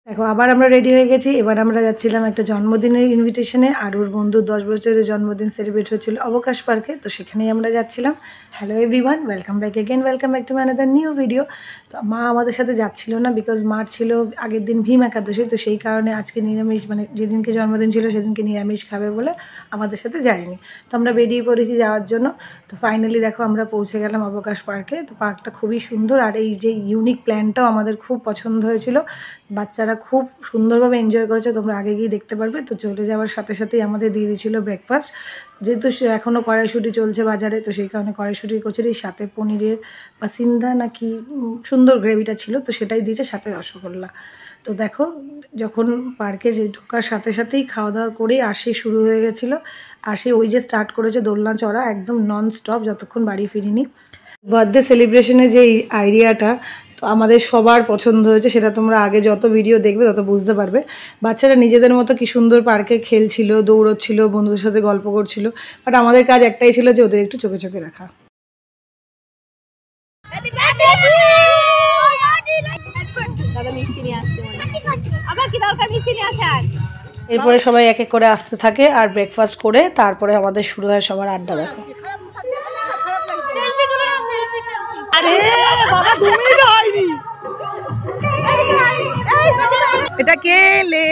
দেখো আবার আমরা রেডি হয়ে গেছি। এবার আমরা যাচ্ছিলাম একটা জন্মদিনের ইনভিটেশনে, আর ওর বন্ধুর 10 বছরের জন্মদিন সেলিব্রেট হচ্ছিল অবকাশ পার্কে, তো সেখানেই আমরা যাচ্ছিলাম। Hello everyone, welcome back again, welcome back to my another new video. তো মা আমাদের সাথে যাচ্ছিল না, বিকজ মার ছিল আগের দিন ভীম একাদশী, তো সেই কারণে আজকে নিরামিষ, মানে যেদিনকে জন্মদিন ছিল সেদিনকে নিরামিষ খাবে বলে আমাদের সাথে যায়নি। তো আমরা বেরিয়ে পড়েছি যাওয়ার জন্য। তো ফাইনালি দেখো আমরা পৌঁছে গেলাম অবকাশ পার্কে। তো পার্কটা খুবই সুন্দর, আর এই যে ইউনিক প্ল্যানটাও আমাদের খুব পছন্দ হয়েছিল। বাচ্চারা খুব সুন্দরভাবে এনজয় করেছে, তোমরা আগে গিয়ে দেখতে পারবে। তো চলে যাওয়ার সাথে সাথেই আমাদের দিয়ে দিয়েছিলো ব্রেকফাস্ট, যেহেতু এখনও কড়াইশুঁটি চলছে বাজারে, তো সেই কারণে কড়াইশুঁটির কচুরির সাথে পনিরের বাসিন্দা নাকি সুন্দর গ্রেভিটা ছিল, তো সেটাই দিয়েছে, সাথে রসগোল্লা। তো দেখো যখন পার্কে যে ঢোকার সাথে সাথেই খাওয়া দাওয়া করেই আসে শুরু হয়ে গেছিলো। আসে ওই যে স্টার্ট করেছে দোলনা চড়া, একদম নন স্টপ যতক্ষণ বাড়ি ফিরিনি। বার্থডে সেলিব্রেশনের যে আইডিয়াটা, তো আমাদের সবার পছন্দ হয়েছে, সেটা তোমরা আগে যত ভিডিও দেখবে তত বুঝতে পারবে। বাচ্চারা নিজেদের মতো কি সুন্দর পার্কে খেলছিল, দৌড়চ্ছিল, বন্ধুদের সাথে গল্প করছিল, বাট আমাদের কাজ একটাই ছিল যে ওদের একটু চোখে চোখে রাখা। এরপরে সবাই এক এক করে আসতে থাকে, আর ব্রেকফাস্ট করে তারপরে আমাদের শুরু হয় সবার আড্ডা। দেখো আরে বাবা, তুমি তো হয়নি, এটা কে লে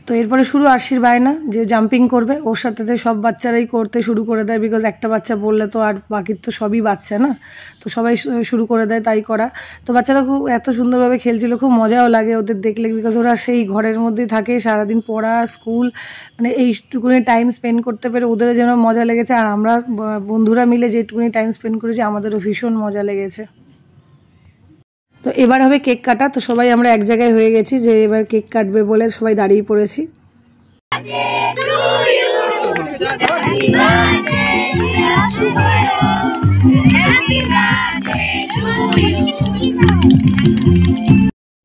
তো এরপরে শুরু আশির বায়না যে জাম্পিং করবে, ওর সাথে সব বাচ্চারাই করতে শুরু করে দেয়, বিকজ একটা বাচ্চা বললে তো আর বাকির তো সবই বাচ্চা না, তো সবাই শুরু করে দেয় তাই করা। তো বাচ্চারা খুব এত সুন্দরভাবে খেলছিল, খুব মজাও লাগে ওদের দেখলে, বিকজ ওরা সেই ঘরের মধ্যেই থাকে সারাদিন, পড়া স্কুল, মানে এইটুকুনি টাইম স্পেন্ড করতে পেরে ওদেরও যেন মজা লেগেছে, আর আমরা বন্ধুরা মিলে যেটুকুনি টাইম স্পেন্ড করেছি আমাদেরও ভীষণ মজা লেগেছে। তো এবার হবে কেক কাটা। তো সবাই আমরা এক জায়গায় হয়ে গেছি যে এবার কেক কাটবে বলে সবাই দাঁড়িয়ে পড়েছি।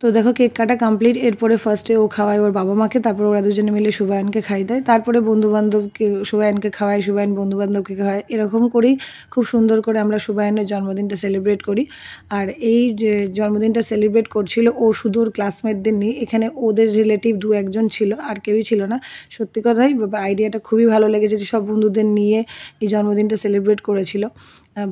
তো দেখো কেক কাটা কমপ্লিট। এরপরে ফার্স্টে ও খাওয়ায় ওর বাবা মাকে, তারপর ওরা দুজনে মিলে শুভায়নকে খাই দেয়, তারপরে বন্ধুবান্ধবকে শুভায়নকে খাওয়ায়, শুভায়ন বন্ধুবান্ধবকে খাওয়ায়, এরকম করেই খুব সুন্দর করে আমরা শুভায়নের জন্মদিনটা সেলিব্রেট করি। আর এই যে জন্মদিনটা সেলিব্রেট করছিল ও শুধু ওর ক্লাসমেটদের নিয়ে, এখানে ওদের রিলেটিভ দু একজন ছিল, আর কেউই ছিল না। সত্যি কথাই আইডিয়াটা খুবই ভালো লেগেছে যে সব বন্ধুদের নিয়ে এই জন্মদিনটা সেলিব্রেট করেছিল।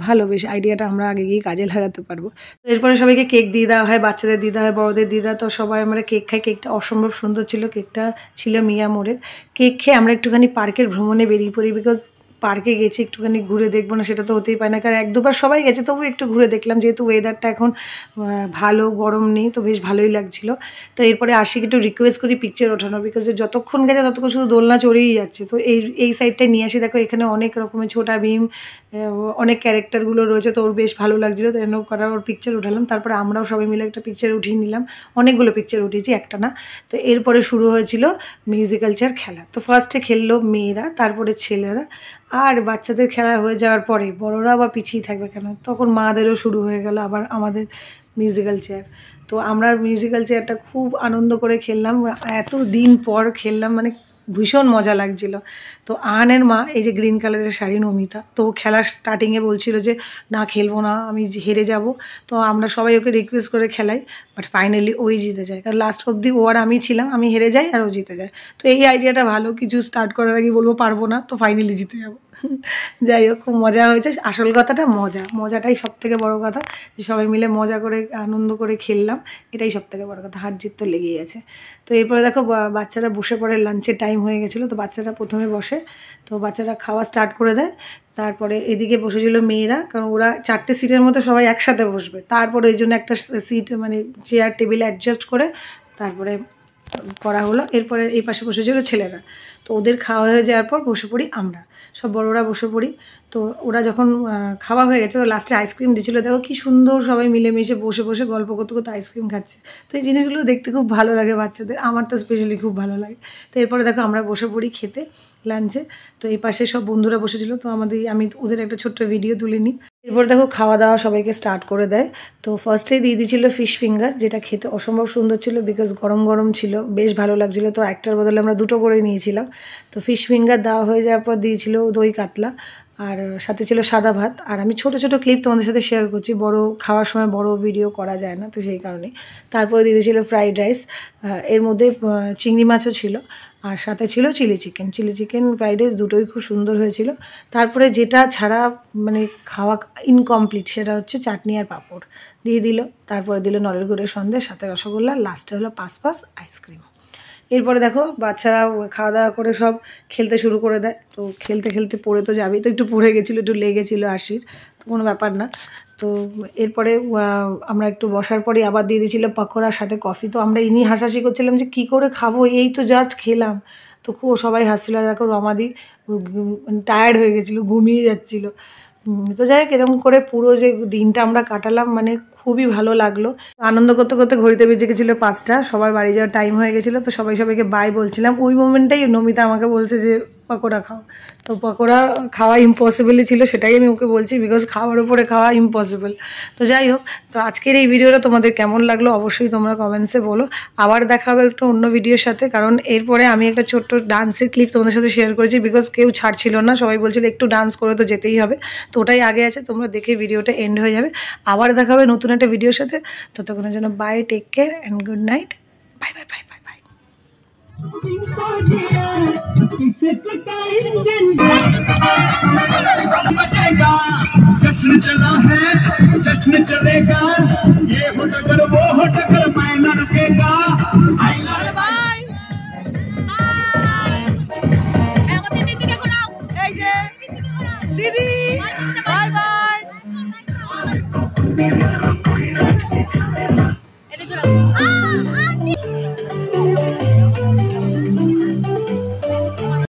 ভালো, বেশ আইডিয়াটা আমরা আগে গিয়ে কাজে লাগাতে পারবো। এরপরে সবাইকে কেক দিয়ে দেওয়া হয়, বাচ্চাদের দিয়ে দেওয়া হয়, বড়দের দিয়ে দেওয়া। তো সবাই আমরা কেক খাই। কেকটা অসম্ভব সুন্দর ছিল। কেকটা ছিল মিয়া মোড়ের। কেক খেয়ে আমরা একটুখানি পার্কের ভ্রমণে বেরিয়ে পড়ি, বিকজ পার্কে গেছি একটুখানি ঘুরে দেখবো না সেটা তো হতেই পারে না, কারণ এক দুবার সবাই গেছে, তবু একটু ঘুরে দেখলাম, যেহেতু ওয়েদারটা এখন ভালো, গরম নেই, তো বেশ ভালোই লাগছিল। তো এরপরে আশিক একটু রিকোয়েস্ট করি পিকচার ওঠানো, বিকজ যতক্ষণ গেছে ততক্ষণ শুধু দোলনা চড়েই যাচ্ছে। তো এই সাইডটায় নিয়ে আসি, দেখো এখানে অনেক রকমের ছোটা ভীম, অনেক ক্যারেক্টারগুলো রয়েছে, তো ওর বেশ ভালো লাগছিলো, তো এনে করার ওর পিকচার উঠালাম। তারপরে আমরাও সবাই মিলে একটা পিকচার উঠিয়ে নিলাম, অনেকগুলো পিকচার উঠিয়েছি, একটা না। তো এরপরে শুরু হয়েছিল মিউজিক্যাল চেয়ার খেলা। তো ফার্স্টে খেললো মেয়েরা, তারপরে ছেলেরা, আর বাচ্চাদের খেলা হয়ে যাওয়ার পরে বড়রা বা পিছিয়ে থাকবে কেন, তখন মাদেরও শুরু হয়ে গেল আবার আমাদের মিউজিক্যাল চেয়ার। তো আমরা মিউজিক্যাল চেয়ারটা খুব আনন্দ করে খেললাম, এত দিন পর খেললাম, মানে ভীষণ মজা লাগছিল। তো আহানের মা, এই যে গ্রিন কালারের শাড়ি নমিতা, তো খেলার স্টার্টিংয়ে বলছিল যে না খেলবো না, আমি হেরে যাব। তো আমরা সবাই ওকে রিকোয়েস্ট করে খেলাই, বাট ফাইনালি ওই জিতে যায়, কারণ লাস্ট অবধি ও আর আমি ছিলাম, আমি হেরে যাই আর ও জিতে যায়। তো এই আইডিয়াটা ভালো, কিছু স্টার্ট করার আগে বলবো পারবো না, তো ফাইনালি জিতে যাবো। যাই হোক, খুব মজা হয়েছে। আসল কথাটা মজাটাই সব থেকে বড়ো কথা, যে সবাই মিলে মজা করে আনন্দ করে খেললাম, এটাই সব থেকে বড়ো কথা। হার জিত তো লেগেই আছে। তো এরপরে দেখো বাচ্চারা বসে পড়ে, লাঞ্চের টাইম হয়ে গেছিলো, তো বাচ্চারা প্রথমে বসে, তো বাচ্চারা খাওয়া স্টার্ট করে দেয়। তারপরে এদিকে বসেছিল মেয়েরা, কারণ ওরা 4টে সিটের মতো সবাই একসাথে বসবে, তারপরে ওই জন্য একটা সিট মানে চেয়ার টেবিল অ্যাডজাস্ট করে তারপরে করা হলো। এরপরে এই পাশে বসেছিল ছেলেরা, তো ওদের খাওয়া হয়ে যাওয়ার পর বসে পড়ি আমরা, সব বড়রা বসে পড়ি। তো ওরা যখন খাওয়া হয়ে গেছে, তো লাস্টে আইসক্রিম দিচ্ছিলো, দেখো কি সুন্দর সবাই মিলেমিশে বসে বসে গল্প করতে করতে আইসক্রিম খাচ্ছে। তো এই জিনিসগুলো দেখতে খুব ভালো লাগে বাচ্চাদের, আমার তো স্পেশালি খুব ভালো লাগে। তো এরপরে দেখো আমরা বসে পড়ি খেতে লাঞ্চে। তো এই পাশে সব বন্ধুরা বসেছিল, তো আমি ওদের একটা ছোট্ট ভিডিও তুলে নিই। এরপর দেখো খাওয়া দাওয়া সবাইকে স্টার্ট করে দেয়। তো ফার্স্টেই দিয়ে দিয়েছিল ফিশ ফিঙ্গার, যেটা খেতে অসম্ভব সুন্দর ছিল বিকজ গরম গরম ছিল, বেশ ভালো লাগছিলো। তো একটার বদলে আমরা দুটো করে নিয়েছিলাম। তো ফিশ ফিঙ্গার দেওয়া হয়ে যাওয়ার পর দিয়েছিল দই কাতলা, আর সাথে ছিল সাদা ভাত। আর আমি ছোট ছোট ক্লিপ তোমাদের সাথে শেয়ার করছি, বড় খাওয়ার সময় বড় ভিডিও করা যায় না, তো সেই কারণে। তারপরে দিয়ে দিয়েছিল ফ্রাইড রাইস, এর মধ্যে চিংড়ি মাছও ছিল, আর সাথে ছিল চিলি চিকেন ফ্রাইড রাইস, দুটোই খুব সুন্দর হয়েছিল। তারপরে যেটা ছাড়া মানে খাওয়া ইনকমপ্লিট সেটা হচ্ছে চাটনি আর পাঁপড় দিয়ে দিল। তারপরে দিল নলের গুড়ের সন্দেশ, সাথে রসগোল্লা, লাস্টে হলো পাঁচ আইসক্রিম। এরপরে দেখো বাচ্চারা খাওয়া দাওয়া করে সব খেলতে শুরু করে দেয়। তো খেলতে খেলতে পড়ে তো যাবেই, তো একটু পড়ে গেছিলো, একটু লেগেছিলো আশির, তো কোনো ব্যাপার না। তো এরপরে আমরা একটু বসার পরে আবার দিয়ে দিয়েছিলো পকোড়ার সাথে কফি। তো আমরা ইনি হাসাহাসি করছিলাম যে কী করে খাবো, এই তো জাস্ট খেলাম। তো খুব সবাই হাসছিলো। আর দেখো রমাদি টায়ার্ড হয়ে গেছিলো, ঘুমিয়ে যাচ্ছিলো। তো যাই হোক, এরকম করে পুরো যে দিনটা আমরা কাটালাম মানে খুবই ভালো লাগলো। আনন্দ করতে করতে ঘড়িতে বেজে গেছিলো 5টা, সবার বাড়ি যাওয়ার টাইম হয়ে গেছিলো। তো সবাইকে বাই বলছিলাম। ওই মোমেন্টটাই নমিতা আমাকে বলছে যে পকোড়া খাও। তো পকোড়া খাওয়া ইম্পসিবলই ছিল, সেটাই আমি ওকে বলছি, বিকজ খাওয়ার উপরে খাওয়া ইম্পসিবল। তো যাই হোক, তো আজকের এই ভিডিওটা তোমাদের কেমন লাগলো অবশ্যই তোমরা কমেন্টসে বলো। আবার দেখা হবে একটা অন্য ভিডিওর সাথে, কারণ এরপরে আমি একটা ছোট্ট ডান্সের ক্লিপ তোমাদের সাথে শেয়ার করেছি, বিকজ কেউ ছাড়ছিল না, সবাই বলছিল একটু ডান্স করে তো যেতেই হবে। তো ওটাই আগে আছে, তোমরা দেখে ভিডিওটা এন্ড হয়ে যাবে। আবার দেখা হবে নতুন একটা ভিডিওর সাথে। ততক্ষণের জন্য bye, take care and good night. Bye bye bye bye bye. It's a